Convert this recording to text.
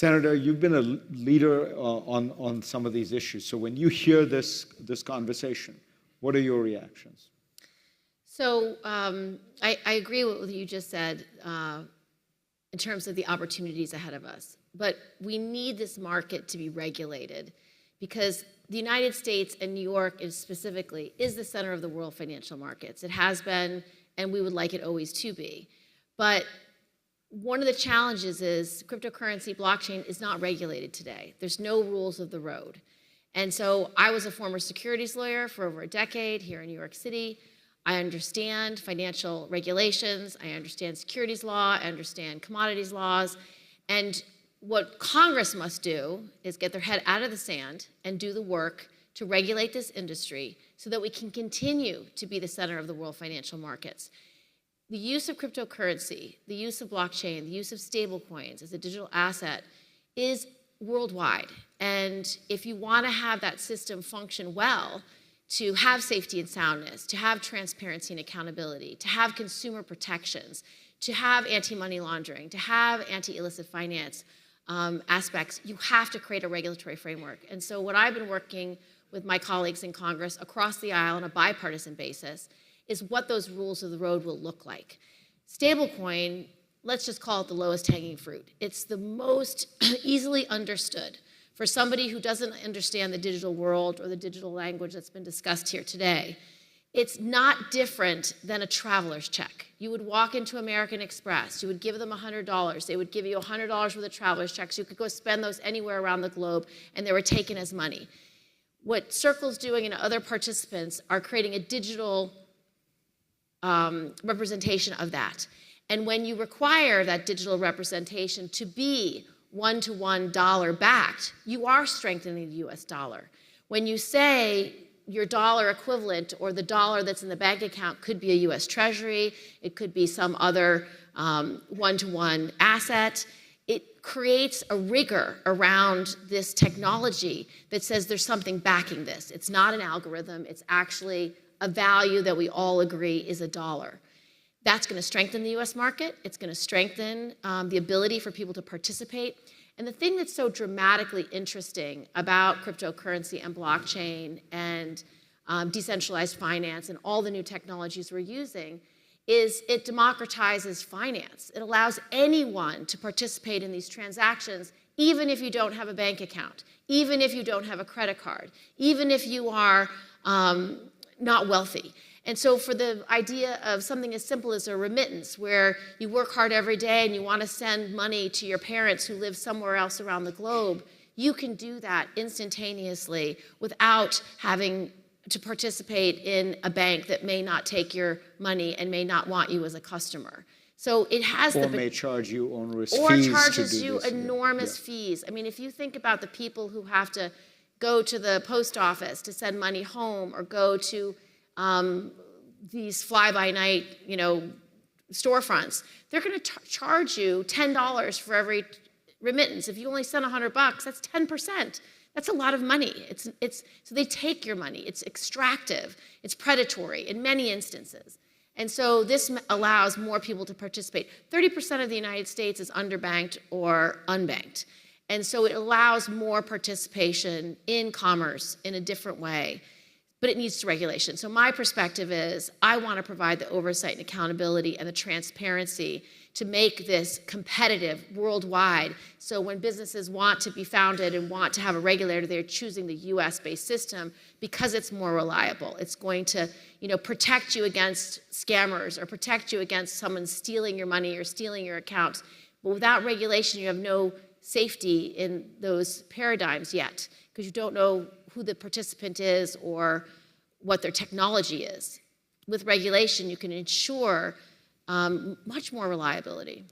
Senator, you've been a leader on some of these issues. So when you hear this conversation, what are your reactions? So I agree with what you just said in terms of the opportunities ahead of us. But we need this market to be regulated because the United States and New York specifically is the center of the world financial markets. It has been, and we would like it always to be. But one of the challenges is cryptocurrency, blockchain is not regulated today. There's no rules of the road. And so I was a former securities lawyer for over a decade here in New York City. I understand financial regulations, I understand securities law, I understand commodities laws, and what Congress must do is get their head out of the sand and do the work to regulate this industry so that we can continue to be the center of the world financial markets. The use of cryptocurrency, the use of blockchain, the use of stablecoins as a digital asset is worldwide. And if you want to have that system function well, to have safety and soundness, to have transparency and accountability, to have consumer protections, to have anti-money laundering, to have anti-illicit finance aspects, you have to create a regulatory framework. And so what I've been working with my colleagues in Congress across the aisle on a bipartisan basis is what those rules of the road will look like. Stablecoin, let's just call it the lowest hanging fruit. It's the most easily understood for somebody who doesn't understand the digital world or the digital language that's been discussed here today. It's not different than a traveler's check. You would walk into American Express, you would give them $100, they would give you $100 worth of traveler's checks, you could go spend those anywhere around the globe, and they were taken as money. What Circle's doing and other participants are creating a digital representation of that. And when you require that digital representation to be one-to-one dollar backed, you are strengthening the US dollar. When you say your dollar equivalent or the dollar that's in the bank account could be a US Treasury, it could be some other one-to-one asset, it creates a rigor around this technology that says there's something backing this. It's not an algorithm, it's actually a value that we all agree is a dollar. That's going to strengthen the US market. It's going to strengthen the ability for people to participate. And the thing that's so dramatically interesting about cryptocurrency and blockchain and decentralized finance and all the new technologies we're using is it democratizes finance. It allows anyone to participate in these transactions, even if you don't have a bank account, even if you don't have a credit card, even if you are not wealthy. And so for the idea of something as simple as a remittance, where you work hard every day and you want to send money to your parents who live somewhere else around the globe, you can do that instantaneously without having to participate in a bank that may not take your money and may not want you as a customer. So it has or may charge you onerous fees. Or to charges do you this. enormous fees. I mean, if you think about the people who have to go to the post office to send money home or go to these fly-by-night, storefronts, they're going to charge you $10 for every remittance. If you only send $100, that's 10%. That's a lot of money. So they take your money. It's extractive. It's predatory in many instances. And so this allows more people to participate. 30% of the United States is underbanked or unbanked. And so it allows more participation in commerce in a different way. But it needs regulation. So my perspective is I want to provide the oversight and accountability and the transparency to make this competitive worldwide. So when businesses want to be founded and want to have a regulator, they're choosing the US-based system because it's more reliable. It's going to protect you against scammers or protect you against someone stealing your money or stealing your accounts. But without regulation, you have no safety in those paradigms yet because you don't know who the participant is or what their technology is. With regulation, you can ensure much more reliability.